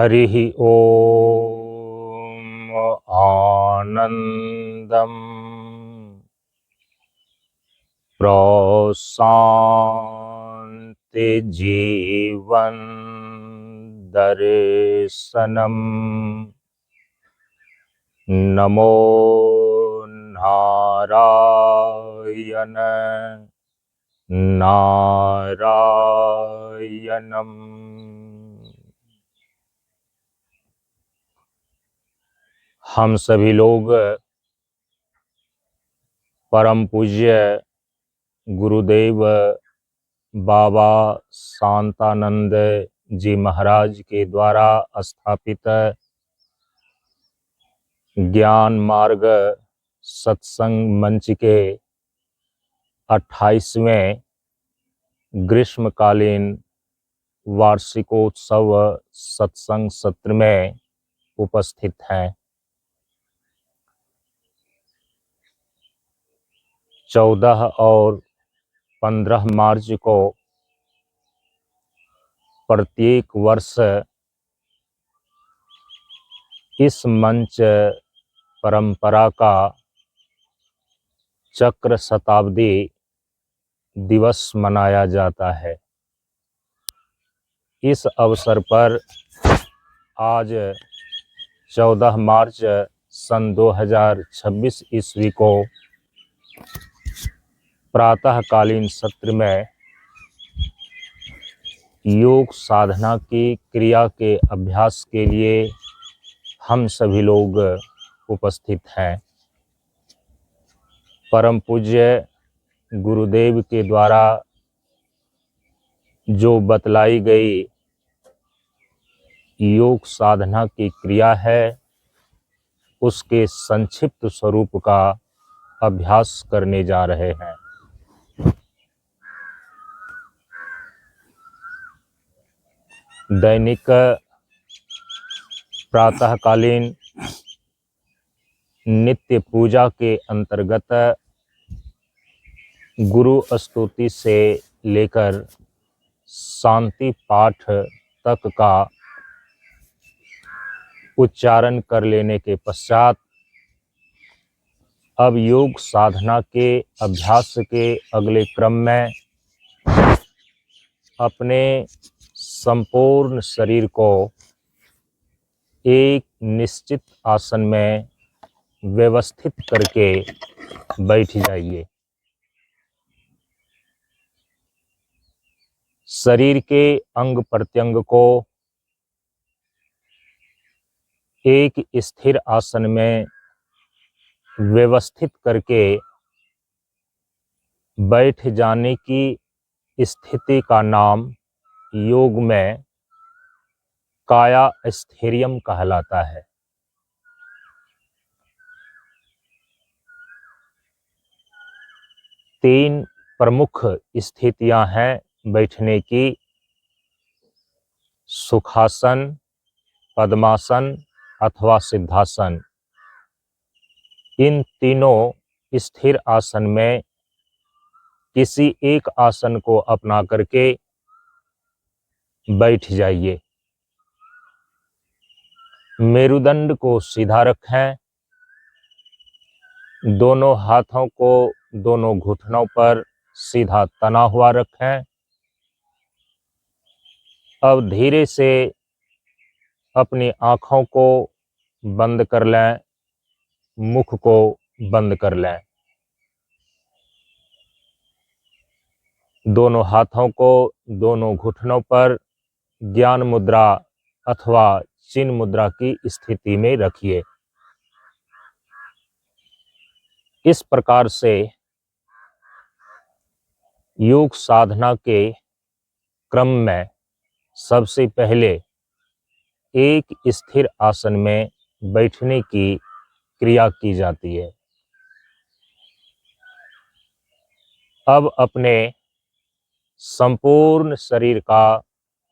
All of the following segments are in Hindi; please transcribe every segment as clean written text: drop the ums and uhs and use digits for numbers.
हरिः ॐ आनन्दम् प्रशान्ति जीवन दर्शनम् नमो नारायण नारायणम्। हम सभी लोग परम पूज्य गुरुदेव बाबा शांतानंद जी महाराज के द्वारा स्थापित ज्ञान मार्ग सत्संग मंच के 28वें ग्रीष्मकालीन वार्षिकोत्सव सत्संग सत्र में उपस्थित हैं। 14 और 15 मार्च को प्रत्येक वर्ष इस मंच परंपरा का चक्र शताब्दी दिवस मनाया जाता है। इस अवसर पर आज 14 मार्च सन 2026 ईस्वी को प्रातःकालीन सत्र में योग साधना की क्रिया के अभ्यास के लिए हम सभी लोग उपस्थित हैं। परम पूज्य गुरुदेव के द्वारा जो बतलाई गई योग साधना की क्रिया है, उसके संक्षिप्त स्वरूप का अभ्यास करने जा रहे हैं। दैनिक प्रातःकालीन नित्य पूजा के अंतर्गत गुरु स्तुति से लेकर शांति पाठ तक का उच्चारण कर लेने के पश्चात अब योग साधना के अभ्यास के अगले क्रम में अपने संपूर्ण शरीर को एक निश्चित आसन में व्यवस्थित करके बैठ जाइए। शरीर के अंग प्रत्यंग को एक स्थिर आसन में व्यवस्थित करके बैठ जाने की स्थिति का नाम योग में काया स्थैर्यम कहलाता है। तीन प्रमुख स्थितियां हैं बैठने की: सुखासन, पद्मासन अथवा सिद्धासन। इन तीनों स्थिर आसन में किसी एक आसन को अपना करके बैठ जाइए। मेरुदंड को सीधा रखें, दोनों हाथों को दोनों घुटनों पर सीधा तना हुआ रखें। अब धीरे से अपनी आँखों को बंद कर लें, मुख को बंद कर लें। दोनों हाथों को दोनों घुटनों पर ज्ञान मुद्रा अथवा चिन्ह मुद्रा की स्थिति में रखिए। इस प्रकार से योग साधना के क्रम में सबसे पहले एक स्थिर आसन में बैठने की क्रिया की जाती है। अब अपने संपूर्ण शरीर का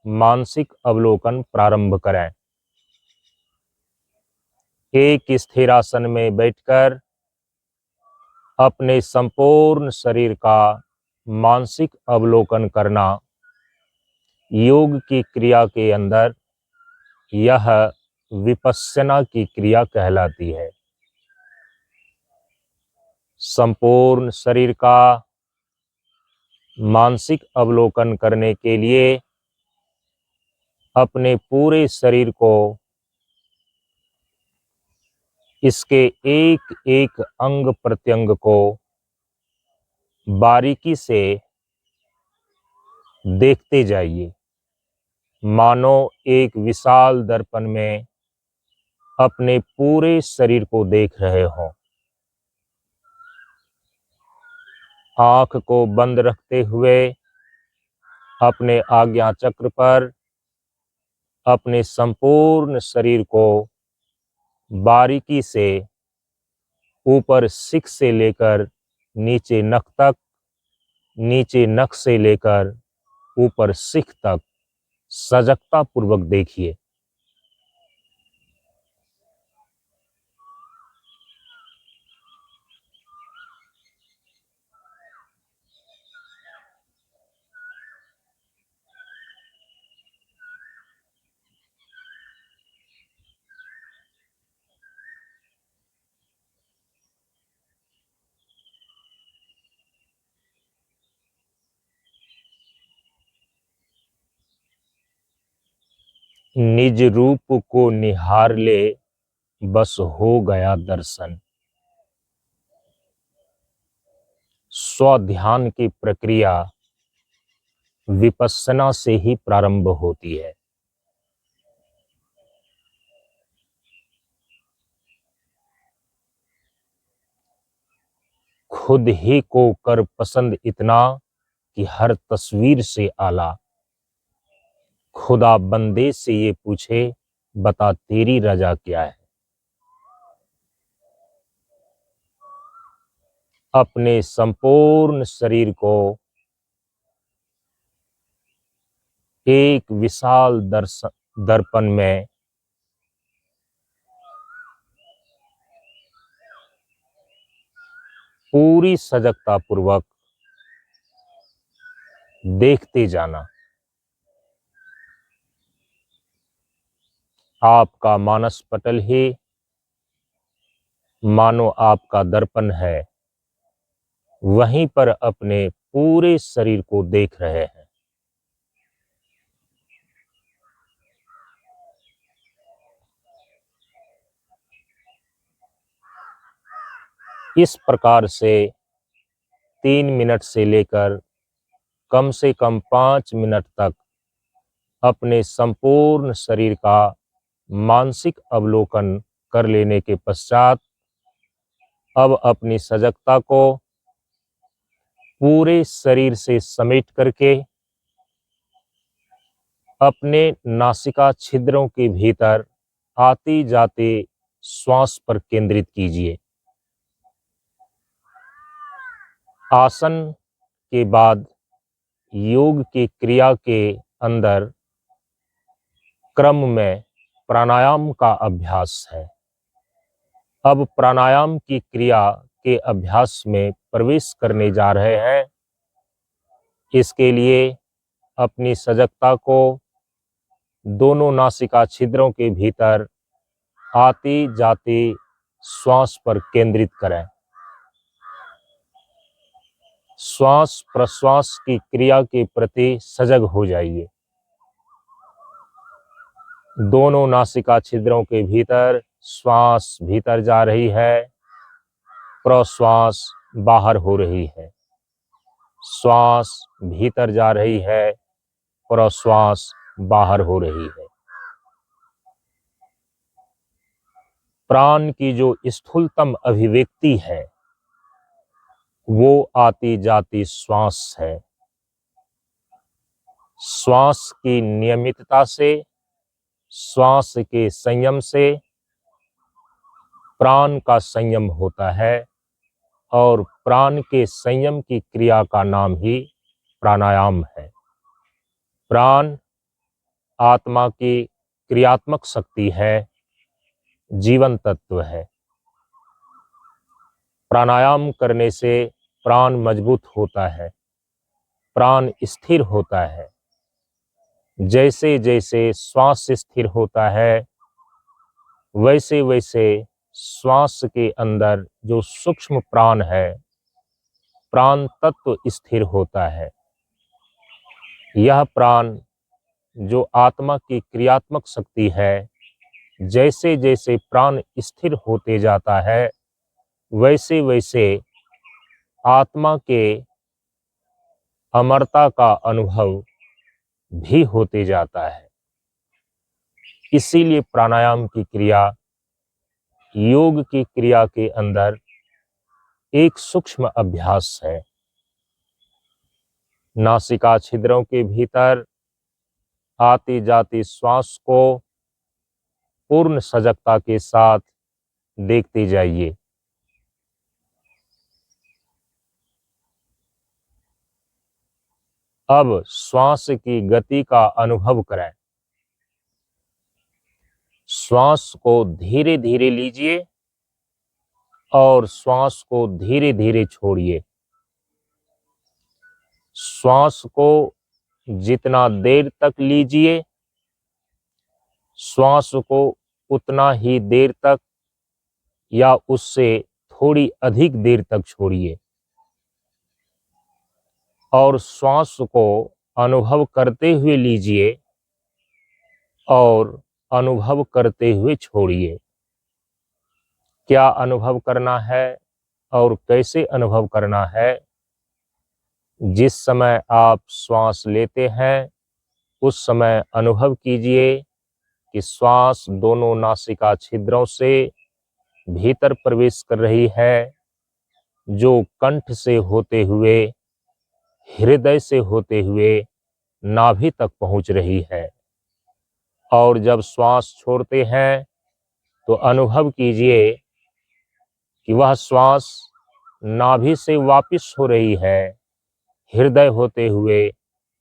मानसिक अवलोकन प्रारंभ करें। एक स्थिर आसन में बैठकर अपने संपूर्ण शरीर का मानसिक अवलोकन करना योग की क्रिया के अंदर यह विपश्यना की क्रिया कहलाती है। संपूर्ण शरीर का मानसिक अवलोकन करने के लिए अपने पूरे शरीर को, इसके एक एक अंग प्रत्यंग को बारीकी से देखते जाइए, मानो एक विशाल दर्पण में अपने पूरे शरीर को देख रहे हो। आंख को बंद रखते हुए अपने आज्ञा चक्र पर अपने संपूर्ण शरीर को बारीकी से ऊपर शिख से लेकर नीचे नख तक, नीचे नख से लेकर ऊपर शिख तक सजगता पूर्वक देखिए। निज रूप को निहार ले, बस हो गया दर्शन। स्वध्यान की प्रक्रिया विपश्यना से ही प्रारंभ होती है। खुद ही को कर पसंद इतना कि हर तस्वीर से आला, खुदा बंदे से ये पूछे, बता तेरी रजा क्या है। अपने संपूर्ण शरीर को एक विशाल दर्पण में पूरी सजगता पूर्वक देखते जाना। आपका मानस पटल ही मानो आपका दर्पण है, वहीं पर अपने पूरे शरीर को देख रहे हैं। इस प्रकार से 3 मिनट से लेकर कम से कम 5 मिनट तक अपने संपूर्ण शरीर का मानसिक अवलोकन कर लेने के पश्चात अब अपनी सजगता को पूरे शरीर से समेट करके अपने नासिका छिद्रों के भीतर आती जाती श्वास पर केंद्रित कीजिए। आसन के बाद योग की क्रिया के अंदर क्रम में प्राणायाम का अभ्यास है। अब प्राणायाम की क्रिया के अभ्यास में प्रवेश करने जा रहे हैं। इसके लिए अपनी सजगता को दोनों नासिका छिद्रों के भीतर आती जाती श्वास पर केंद्रित करें। श्वास प्रश्वास की क्रिया के प्रति सजग हो जाइए। दोनों नासिका छिद्रों के भीतर श्वास भीतर जा रही है, प्रश्वास बाहर हो रही है। श्वास भीतर जा रही है, प्रश्वास बाहर हो रही है। प्राण की जो स्थूलतम अभिव्यक्ति है वो आती जाती श्वास है। श्वास की नियमितता से, श्वास के संयम से प्राण का संयम होता है और प्राण के संयम की क्रिया का नाम ही प्राणायाम है। प्राण आत्मा की क्रियात्मक शक्ति है, जीवन तत्व है। प्राणायाम करने से प्राण मजबूत होता है, प्राण स्थिर होता है। जैसे जैसे श्वास स्थिर होता है वैसे वैसे श्वास के अंदर जो सूक्ष्म प्राण है, प्राण तत्व स्थिर होता है। यह प्राण जो आत्मा की क्रियात्मक शक्ति है, जैसे जैसे प्राण स्थिर होते जाता है वैसे वैसे आत्मा के अमरता का अनुभव भी होते जाता है। इसीलिए प्राणायाम की क्रिया योग की क्रिया के अंदर एक सूक्ष्म अभ्यास है। नासिका छिद्रों के भीतर आती जाती श्वास को पूर्ण सजगता के साथ देखते जाइए। अब श्वास की गति का अनुभव करें। श्वास को धीरे धीरे लीजिए और श्वास को धीरे धीरे छोड़िए। श्वास को जितना देर तक लीजिए, श्वास को उतना ही देर तक या उससे थोड़ी अधिक देर तक छोड़िए और श्वास को अनुभव करते हुए लीजिए और अनुभव करते हुए छोड़िए। क्या अनुभव करना है और कैसे अनुभव करना है? जिस समय आप श्वास लेते हैं उस समय अनुभव कीजिए कि श्वास दोनों नासिका छिद्रों से भीतर प्रवेश कर रही है, जो कंठ से होते हुए, हृदय से होते हुए नाभि तक पहुंच रही है। और जब श्वास छोड़ते हैं तो अनुभव कीजिए कि वह श्वास नाभि से वापस हो रही है, हृदय होते हुए,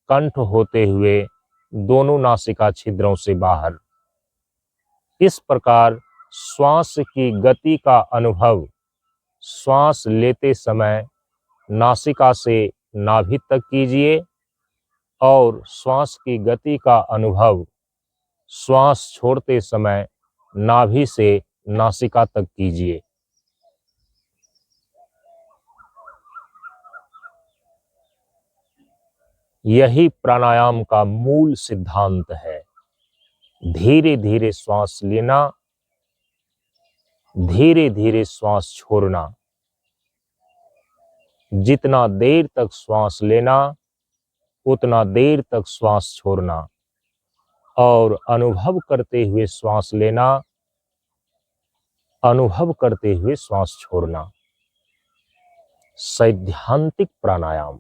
कंठ होते हुए, दोनों नासिका छिद्रों से बाहर। इस प्रकार श्वास की गति का अनुभव श्वास लेते समय नासिका से नाभि तक कीजिए और श्वास की गति का अनुभव श्वास छोड़ते समय नाभि से नासिका तक कीजिए। यही प्राणायाम का मूल सिद्धांत है। धीरे धीरे श्वास लेना, धीरे धीरे श्वास छोड़ना। जितना देर तक श्वास लेना उतना देर तक श्वास छोड़ना और अनुभव करते हुए श्वास लेना, अनुभव करते हुए श्वास छोड़ना। सैद्धांतिक प्राणायाम।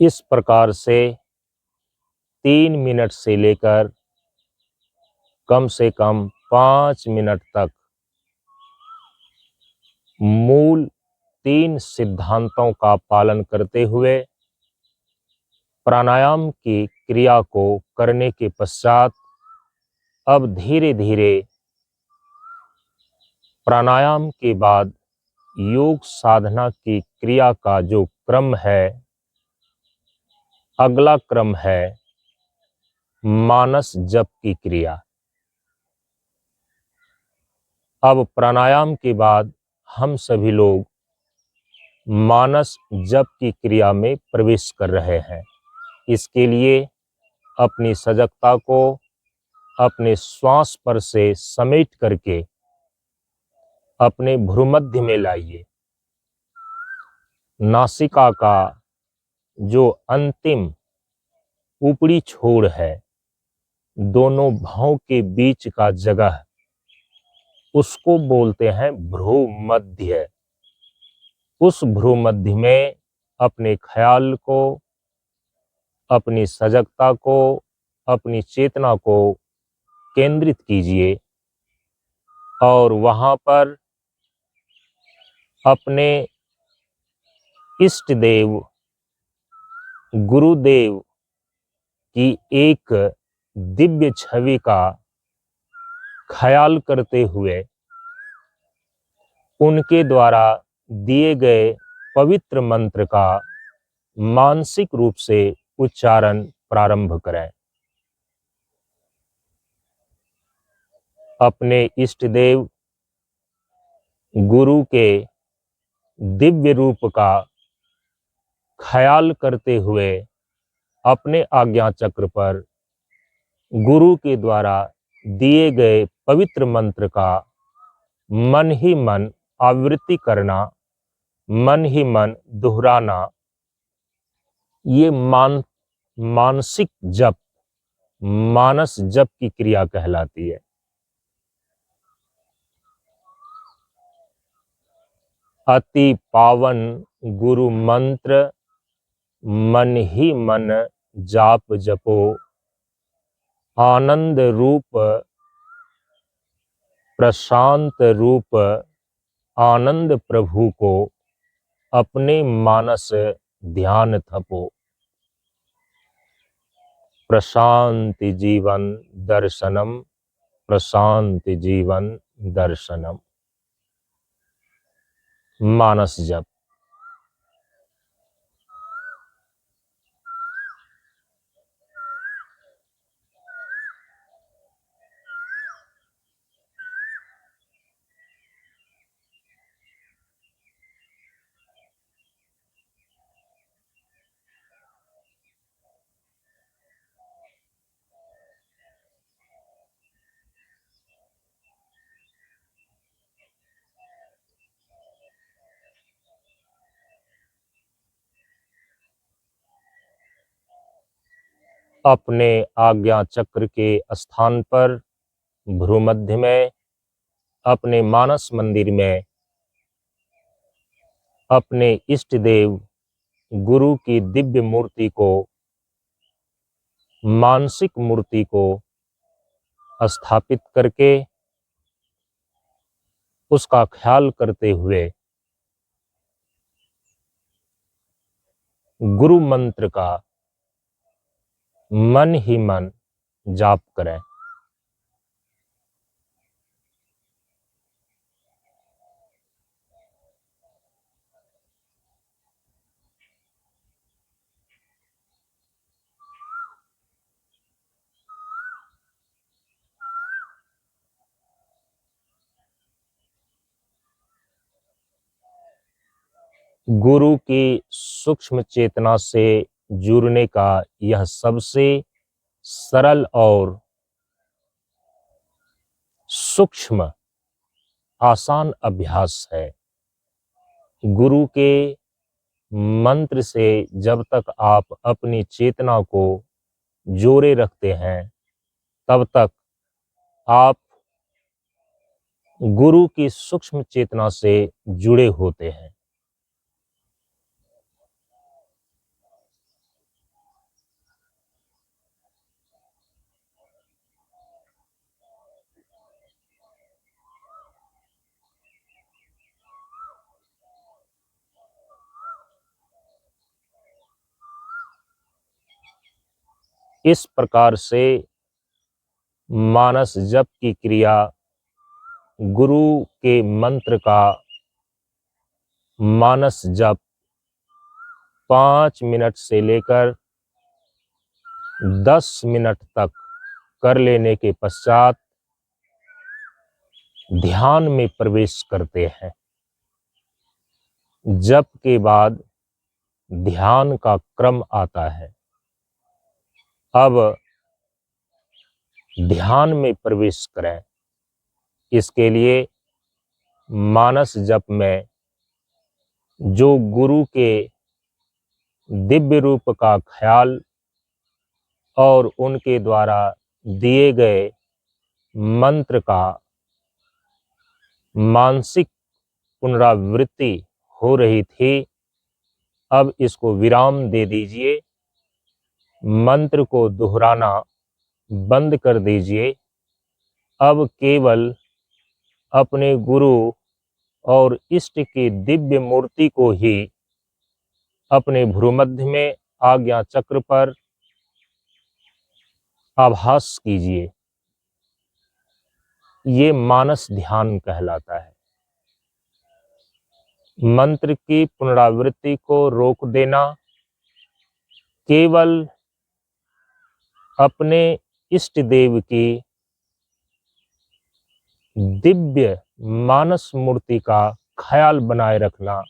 इस प्रकार से 3 मिनट से लेकर कम से कम 5 मिनट तक मूल 3 सिद्धांतों का पालन करते हुए प्राणायाम की क्रिया को करने के पश्चात अब धीरे धीरे प्राणायाम के बाद योग साधना की क्रिया का जो क्रम है, अगला क्रम है मानस जप की क्रिया। अब प्राणायाम के बाद हम सभी लोग मानस जप की क्रिया में प्रवेश कर रहे हैं। इसके लिए अपनी सजगता को अपने श्वास पर से समेट करके अपने भ्रूमध्य में लाइए। नासिका का जो अंतिम ऊपरी छोर है, दोनों भौं के बीच का जगह, उसको बोलते हैं भ्रू मध्य। उस भ्रू मध्य में अपने ख्याल को, अपनी सजगता को, अपनी चेतना को केंद्रित कीजिए और वहां पर अपने इष्ट देव, गुरुदेव की एक दिव्य छवि का ख्याल करते हुए उनके द्वारा दिए गए पवित्र मंत्र का मानसिक रूप से उच्चारण प्रारंभ करें। अपने इष्ट देव गुरु के दिव्य रूप का ख्याल करते हुए अपने आज्ञा चक्र पर गुरु के द्वारा दिए गए पवित्र मंत्र का मन ही मन आवृत्ति करना, मन ही मन दोहराना, ये मानसिक जप, मानस जप की क्रिया कहलाती है। अति पावन गुरु मंत्र मन ही मन जाप जपो, आनंद रूप प्रशांत रूप आनंद प्रभु को अपने मानस ध्यान थपो। प्रशांति जीवन दर्शनम, प्रशांति जीवन दर्शनम। मानस जप। अपने आज्ञा चक्र के स्थान पर भ्रूमध्य में, अपने मानस मंदिर में अपने इष्ट देव गुरु की दिव्य मूर्ति को, मानसिक मूर्ति को स्थापित करके उसका ख्याल करते हुए गुरु मंत्र का मन ही मन जाप करें। गुरु की सूक्ष्म चेतना से जुड़ने का यह सबसे सरल और सूक्ष्म आसान अभ्यास है। गुरु के मंत्र से जब तक आप अपनी चेतना को जोड़े रखते हैं, तब तक आप गुरु की सूक्ष्म चेतना से जुड़े होते हैं। इस प्रकार से मानस जप की क्रिया गुरु के मंत्र का मानस जप 5 मिनट से लेकर 10 मिनट तक कर लेने के पश्चात ध्यान में प्रवेश करते हैं। जप के बाद ध्यान का क्रम आता है। अब ध्यान में प्रवेश करें। इसके लिए मानस जप में जो गुरु के दिव्य रूप का ख्याल और उनके द्वारा दिए गए मंत्र का मानसिक पुनरावृत्ति हो रही थी, अब इसको विराम दे दीजिए, मंत्र को दोहराना बंद कर दीजिए। अब केवल अपने गुरु और इष्ट की दिव्य मूर्ति को ही अपने भ्रूमध्य में आज्ञा चक्र पर आभास कीजिए। ये मानस ध्यान कहलाता है। मंत्र की पुनरावृत्ति को रोक देना, केवल अपने इष्ट देव की दिव्य मानस मूर्ति का ख्याल बनाए रखना,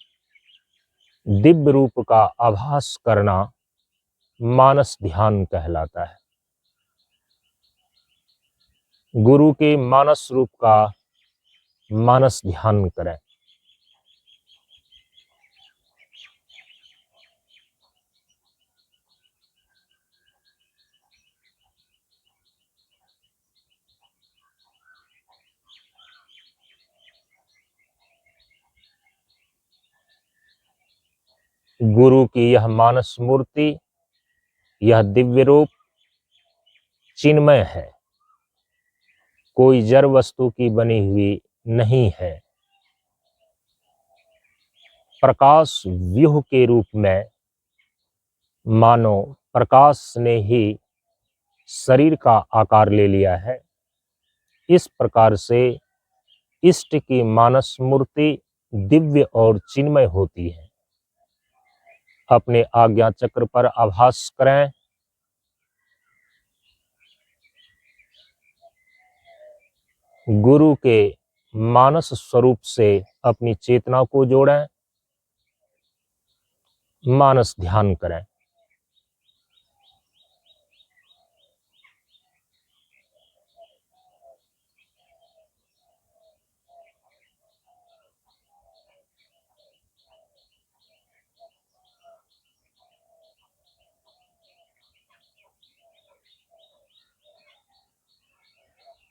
दिव्य रूप का आभास करना मानस ध्यान कहलाता है। गुरु के मानस रूप का मानस ध्यान करें। गुरु की यह मानस मूर्ति, यह दिव्य रूप चिन्मय है, कोई जड़ वस्तु की बनी हुई नहीं है। प्रकाश व्यूह के रूप में मानो प्रकाश ने ही शरीर का आकार ले लिया है। इस प्रकार से इष्ट की मानस मूर्ति दिव्य और चिन्मय होती है। अपने आज्ञा चक्र पर आभास करें। गुरु के मानस स्वरूप से अपनी चेतना को जोड़ें, मानस ध्यान करें।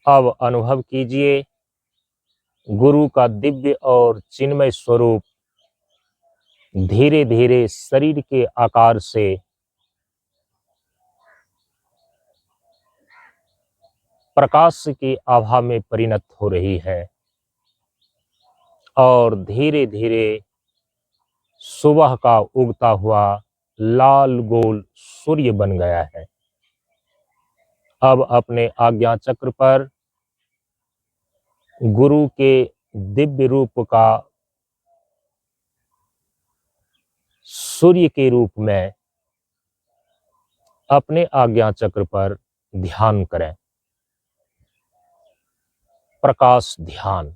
अब अनुभव कीजिए, गुरु का दिव्य और चिन्मय स्वरूप धीरे धीरे शरीर के आकार से प्रकाश की आभा में परिणत हो रही है और धीरे धीरे सुबह का उगता हुआ लाल गोल सूर्य बन गया है। अब अपने आज्ञा चक्र पर गुरु के दिव्य रूप का सूर्य के रूप में अपने आज्ञा चक्र पर ध्यान करें। प्रकाश ध्यान।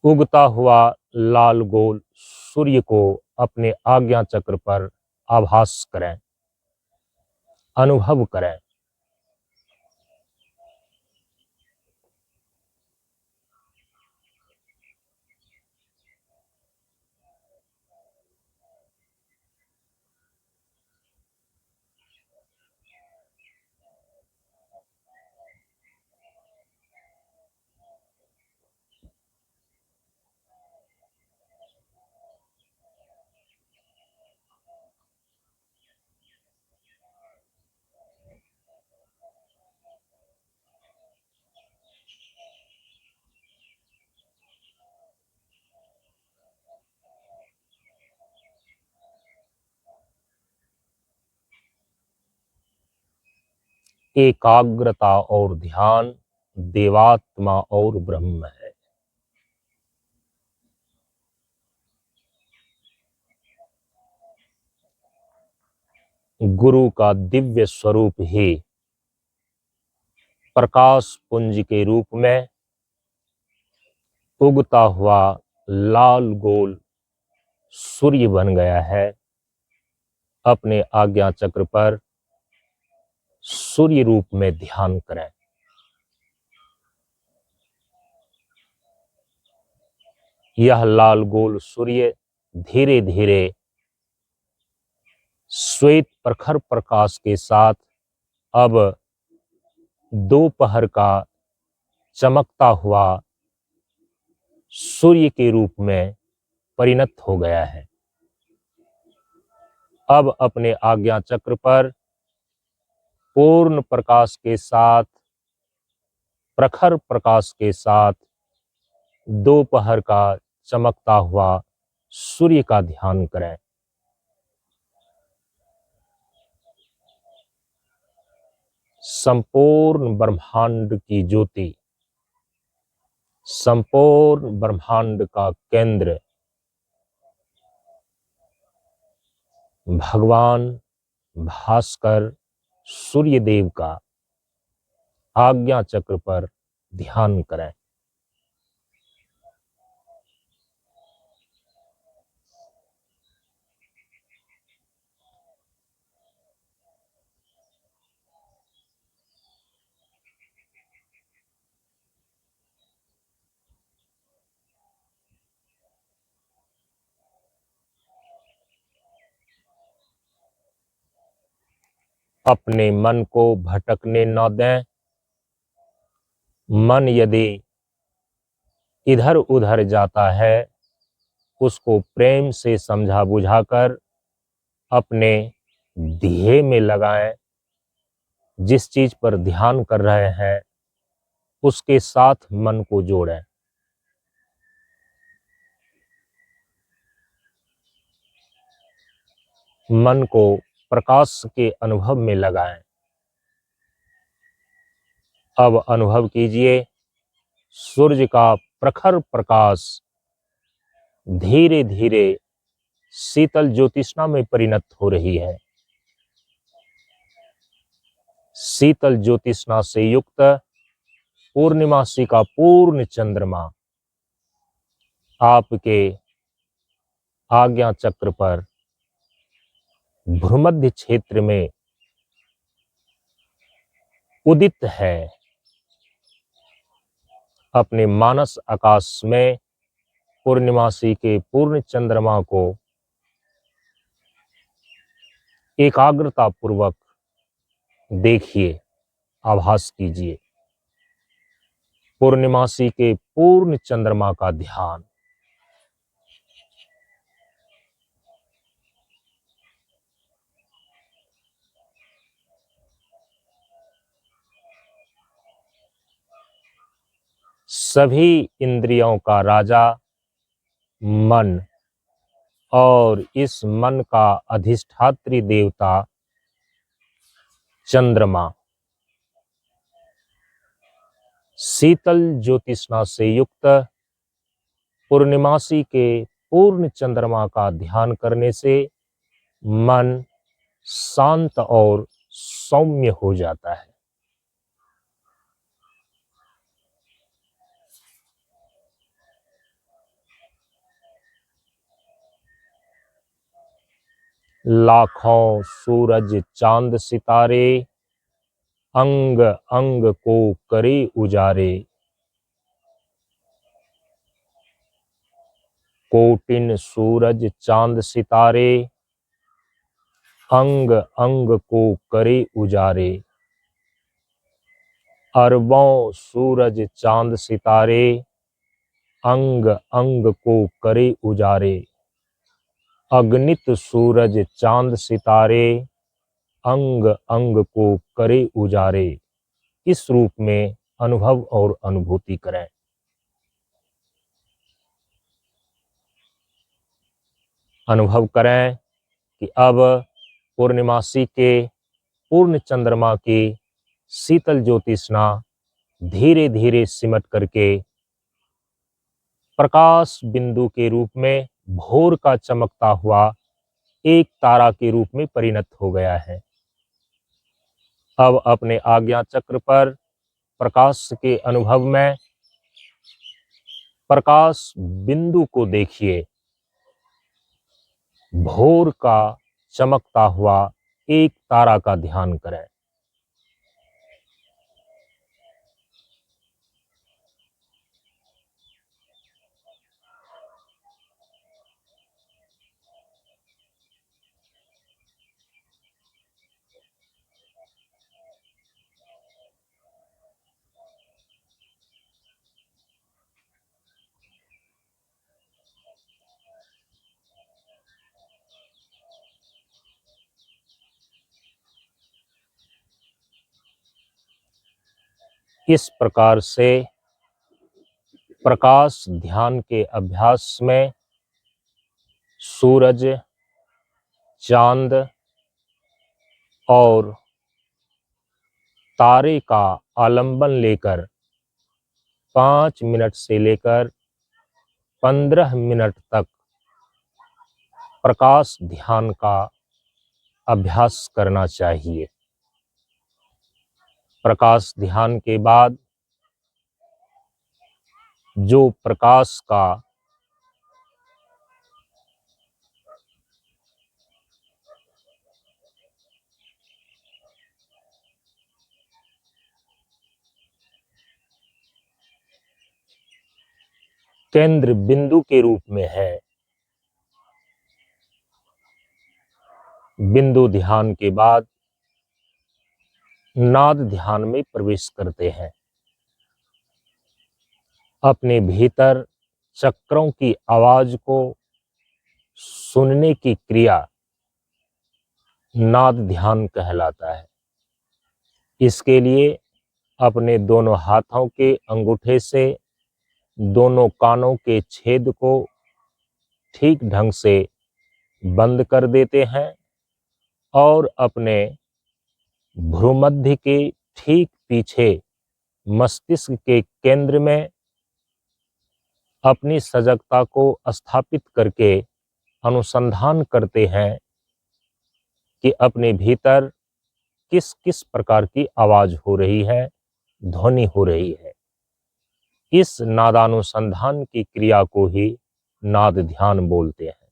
उगता हुआ लाल गोल सूर्य को अपने आज्ञा चक्र पर आभास करें, अनुभव करें। एकाग्रता और ध्यान देवात्मा और ब्रह्म है। गुरु का दिव्य स्वरूप ही प्रकाश पुंज के रूप में उगता हुआ लाल गोल सूर्य बन गया है। अपने आज्ञा चक्र पर सूर्य रूप में ध्यान करें। यह लाल गोल सूर्य धीरे धीरे श्वेत प्रखर प्रकाश के साथ अब दोपहर का चमकता हुआ सूर्य के रूप में परिणत हो गया है। अब अपने आज्ञा चक्र पर पूर्ण प्रकाश के साथ, प्रखर प्रकाश के साथ दोपहर का चमकता हुआ सूर्य का ध्यान करें। संपूर्ण ब्रह्मांड की ज्योति, संपूर्ण ब्रह्मांड का केंद्र भगवान भास्कर सूर्य देव का आज्ञा चक्र पर ध्यान करें। अपने मन को भटकने न दें। मन यदि इधर उधर जाता है, उसको प्रेम से समझा बुझाकर अपने ध्येय में लगाएं। जिस चीज पर ध्यान कर रहे हैं उसके साथ मन को जोड़ें। मन को प्रकाश के अनुभव में लगाएं। अब अनुभव कीजिए, सूर्य का प्रखर प्रकाश धीरे धीरे शीतल ज्योतिष्णा में परिणत हो रही है। शीतल ज्योतिष्णा से युक्त पूर्णिमासी का पूर्ण चंद्रमा आपके आज्ञा चक्र पर भ्रूमध्य क्षेत्र में उदित है। अपने मानस आकाश में पूर्णिमासी के पूर्ण चंद्रमा को एकाग्रता पूर्वक देखिए, आभास कीजिए। पूर्णिमासी के पूर्ण चंद्रमा का ध्यान। सभी इंद्रियों का राजा मन और इस मन का अधिष्ठात्री देवता चंद्रमा शीतल ज्योतिष्णा से युक्त पूर्णिमासी के पूर्ण चंद्रमा का ध्यान करने से मन शांत और सौम्य हो जाता है। लाखों सूरज चांद सितारे अंग अंग को करे उजारे। कोटिन सूरज चांद सितारे अंग अंग को करे उजारे। अरबों सूरज चांद सितारे अंग अंग को करे उजारे। अगणित सूरज चांद सितारे अंग अंग को करे उजारे। इस रूप में अनुभव और अनुभूति करें। अनुभव करें कि अब पूर्णिमासी के पूर्ण चंद्रमा की शीतल ज्योतिष्णा धीरे धीरे सिमट करके प्रकाश बिंदु के रूप में भोर का चमकता हुआ एक तारा के रूप में परिणत हो गया है। अब अपने आज्ञा चक्र पर प्रकाश के अनुभव में प्रकाश बिंदु को देखिए। भोर का चमकता हुआ एक तारा का ध्यान करें। इस प्रकार से प्रकाश ध्यान के अभ्यास में सूरज, चांद और तारे का आलंबन लेकर 5 मिनट से लेकर 15 मिनट तक प्रकाश ध्यान का अभ्यास करना चाहिए। प्रकाश ध्यान के बाद जो प्रकाश का केंद्र बिंदु के रूप में है, बिंदु ध्यान के बाद नाद ध्यान में प्रवेश करते हैं। अपने भीतर चक्रों की आवाज को सुनने की क्रिया नाद ध्यान कहलाता है। इसके लिए अपने दोनों हाथों के अंगूठे से दोनों कानों के छेद को ठीक ढंग से बंद कर देते हैं और अपने भ्रूमध्य के ठीक पीछे मस्तिष्क के केंद्र में अपनी सजगता को स्थापित करके अनुसंधान करते हैं कि अपने भीतर किस किस प्रकार की आवाज हो रही है, ध्वनि हो रही है। इस नादानुसंधान की क्रिया को ही नाद ध्यान बोलते हैं।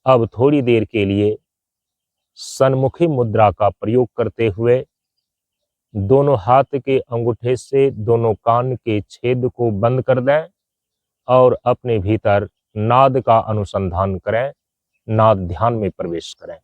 अब थोड़ी देर के लिए सन्मुखी मुद्रा का प्रयोग करते हुए दोनों हाथ के अंगूठे से दोनों कान के छेद को बंद कर दें और अपने भीतर नाद का अनुसंधान करें, नाद ध्यान में प्रवेश करें।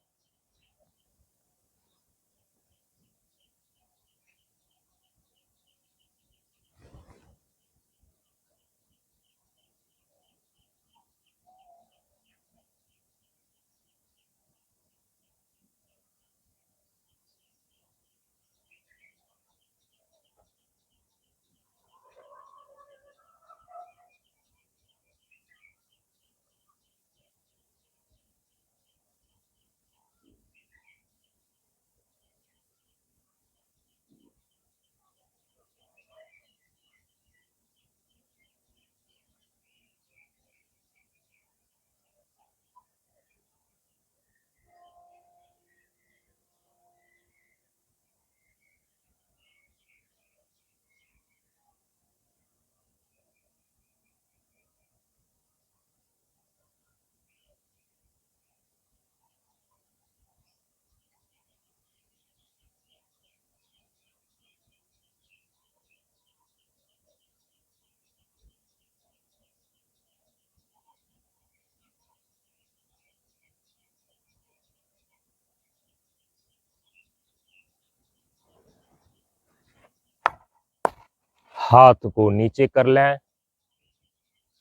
हाथ को नीचे कर लें,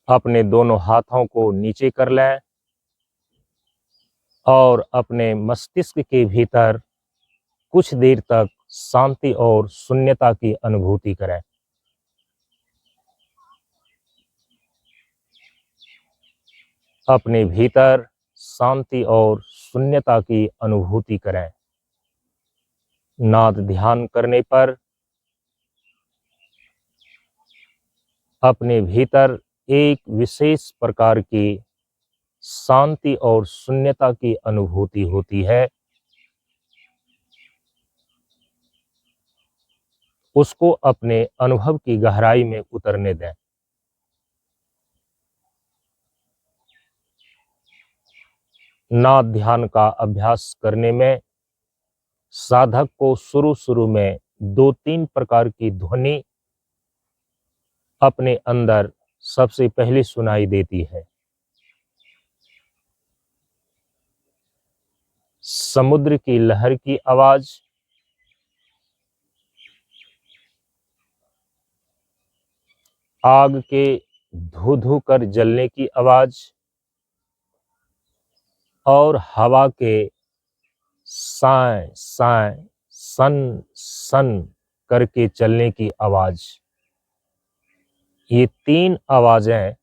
अपने दोनों हाथों को नीचे कर लें और अपने मस्तिष्क के भीतर कुछ देर तक शांति और शून्यता की अनुभूति करें। अपने भीतर शांति और शून्यता की अनुभूति करें। नाद ध्यान करने पर अपने भीतर एक विशेष प्रकार की शांति और शून्यता की अनुभूति होती है। उसको अपने अनुभव की गहराई में उतरने दें। नाद ध्यान का अभ्यास करने में साधक को शुरू में 2-3 प्रकार की ध्वनि अपने अंदर सबसे पहले सुनाई देती है। समुद्र की लहर की आवाज, आग के धू धू कर जलने की आवाज और हवा के साय साय सन सन करके चलने की आवाज। ये तीन आवाजें,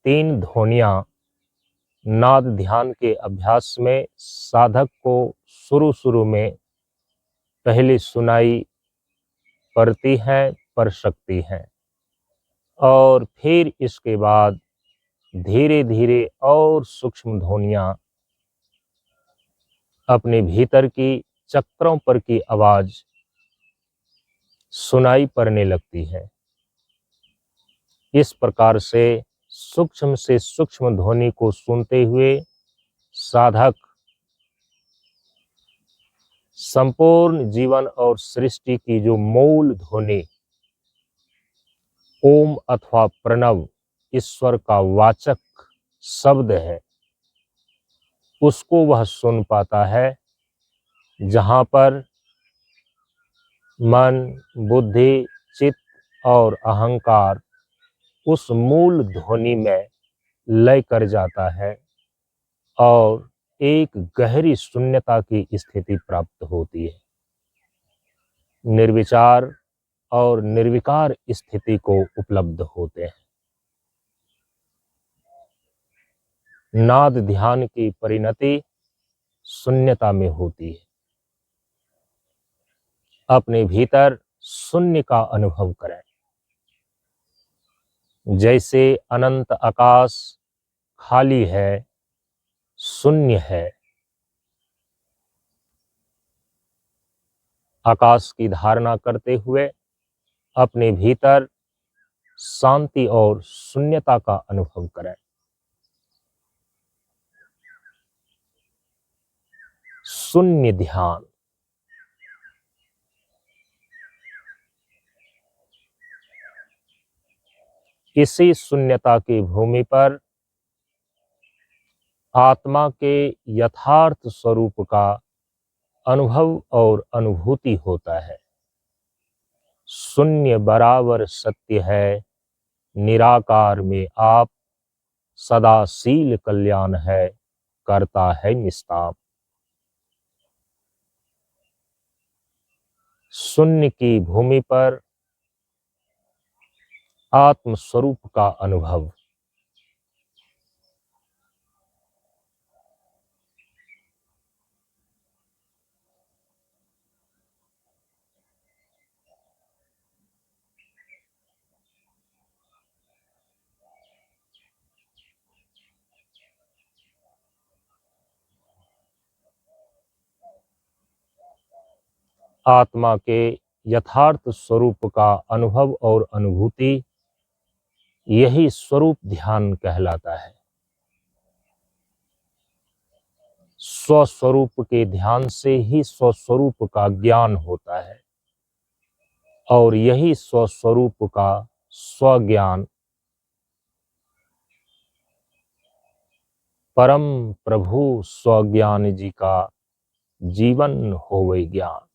तीन ध्वनियां नाद ध्यान के अभ्यास में साधक को शुरू में पहले सुनाई पड़ती हैं, पड़ सकती हैं, और फिर इसके बाद धीरे धीरे और सूक्ष्म ध्वनियां अपने भीतर की चक्रों पर की आवाज सुनाई पड़ने लगती है। इस प्रकार से सूक्ष्म ध्वनि को सुनते हुए साधक संपूर्ण जीवन और सृष्टि की जो मूल ध्वनि ओम अथवा प्रणव ईश्वर का वाचक शब्द है, उसको वह सुन पाता है। जहाँ पर मन, बुद्धि, चित्त और अहंकार उस मूल ध्वनि में लय कर जाता है और एक गहरी शून्यता की स्थिति प्राप्त होती है। निर्विचार और निर्विकार स्थिति को उपलब्ध होते हैं। नाद ध्यान की परिणति शून्यता में होती है। अपने भीतर शून्य का अनुभव करें। जैसे अनंत आकाश खाली है, शून्य है। आकाश की धारणा करते हुए अपने भीतर शांति और शून्यता का अनुभव करें। शून्य ध्यान। इसी शून्यता की भूमि पर आत्मा के यथार्थ स्वरूप का अनुभव और अनुभूति होता है। शून्य बराबर सत्य है, निराकार में आप सदाशील कल्याण है, करता है निष्काम। शून्य की भूमि पर आत्म स्वरूप का अनुभव। आत्मा के यथार्थ स्वरूप का अनुभव और अनुभूति, यही स्वरूप ध्यान कहलाता है। स्वस्वरूप के ध्यान से ही स्वस्वरूप का ज्ञान होता है और यही स्वस्वरूप का स्वज्ञान परम प्रभु स्वज्ञान जी का जीवन होवे ज्ञान।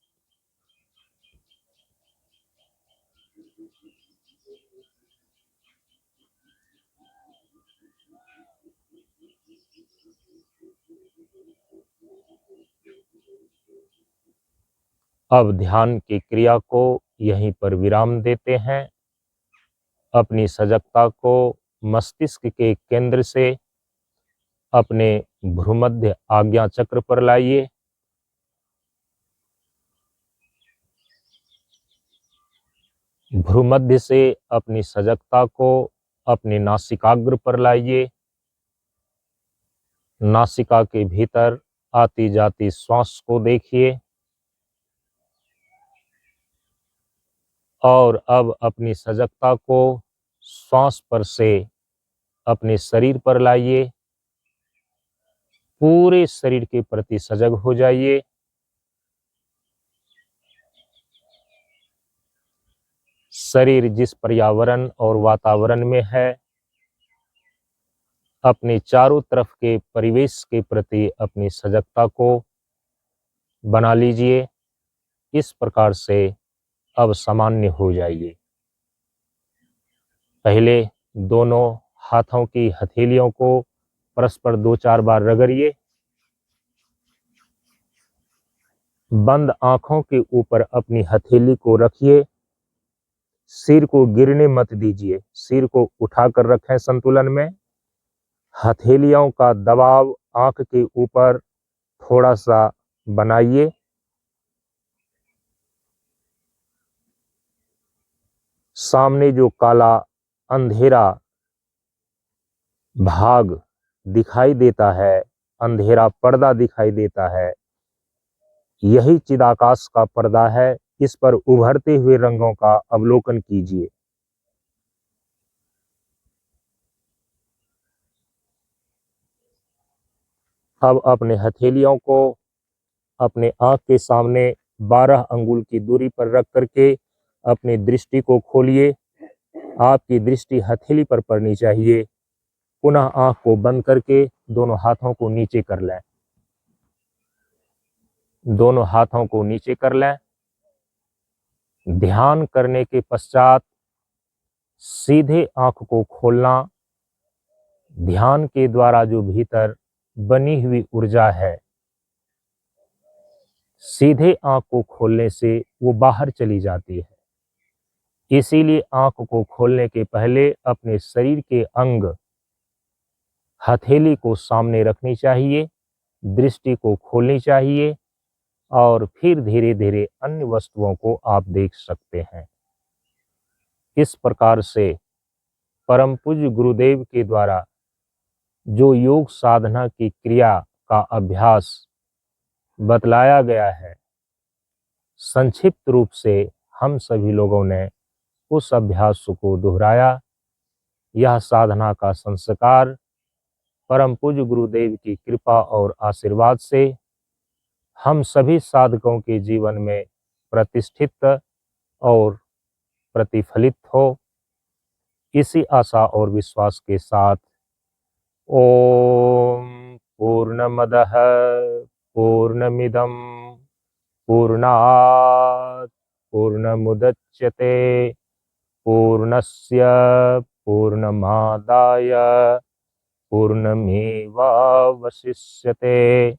अब ध्यान की क्रिया को यहीं पर विराम देते हैं। अपनी सजगता को मस्तिष्क के केंद्र से अपने भ्रूमध्य आज्ञा चक्र पर लाइए। भ्रूमध्य से अपनी सजगता को अपने नासिकाग्र पर लाइए। नासिका के भीतर आती जाती श्वास को देखिए और अब अपनी सजगता को श्वास पर से अपने शरीर पर लाइए। पूरे शरीर के प्रति सजग हो जाइए। शरीर जिस पर्यावरण और वातावरण में है, अपने चारों तरफ के परिवेश के प्रति अपनी सजगता को बना लीजिए। इस प्रकार से अब सामान्य हो जाइए। पहले दोनों हाथों की हथेलियों को परस्पर 2-4 बार रगड़िए। बंद आंखों के ऊपर अपनी हथेली को रखिए सिर को गिरने मत दीजिए, सिर को उठाकर रखें संतुलन में। हथेलियों का दबाव आंख के ऊपर थोड़ा सा बनाइए। सामने जो काला अंधेरा भाग दिखाई देता है, अंधेरा पर्दा दिखाई देता है, यही चिदाकाश का पर्दा है। इस पर उभरते हुए रंगों का अवलोकन कीजिए। अब अपने हथेलियों को अपने आंख के सामने 12 अंगुल की दूरी पर रख करके अपनी दृष्टि को खोलिए। आपकी दृष्टि हथेली पर पड़नी चाहिए। पुनः आंख को बंद करके दोनों हाथों को नीचे कर लें। दोनों हाथों को नीचे कर लें। ध्यान करने के पश्चात सीधे आंख को खोलना। ध्यान के द्वारा जो भीतर बनी हुई ऊर्जा है, सीधे आंख को खोलने से वो बाहर चली जाती है। इसीलिए आंख को खोलने के पहले अपने शरीर के अंग हथेली को सामने रखनी चाहिए, दृष्टि को खोलनी चाहिए और फिर धीरे धीरे अन्य वस्तुओं को आप देख सकते हैं। इस प्रकार से परम पूज्य गुरुदेव के द्वारा जो योग साधना की क्रिया का अभ्यास बतलाया गया है, संक्षिप्त रूप से हम सभी लोगों ने उस अभ्यास को दोहराया। यह साधना का संस्कार परम पूज्य गुरुदेव की कृपा और आशीर्वाद से हम सभी साधकों के जीवन में प्रतिष्ठित और प्रतिफलित हो, इसी आशा और विश्वास के साथ ओम पूर्णमदः पूर्णमिदं पूर्णात् पूर्णमुदच्यते पूर्णस्य पूर्णमादाय पूर्णमेवावशिष्यते।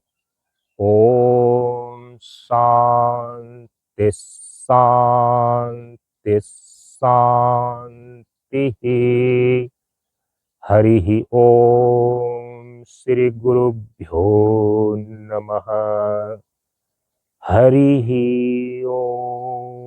ओम शांति शांति शांति। हरि ओम श्री गुरुभ्यो नमः। हरि ओम।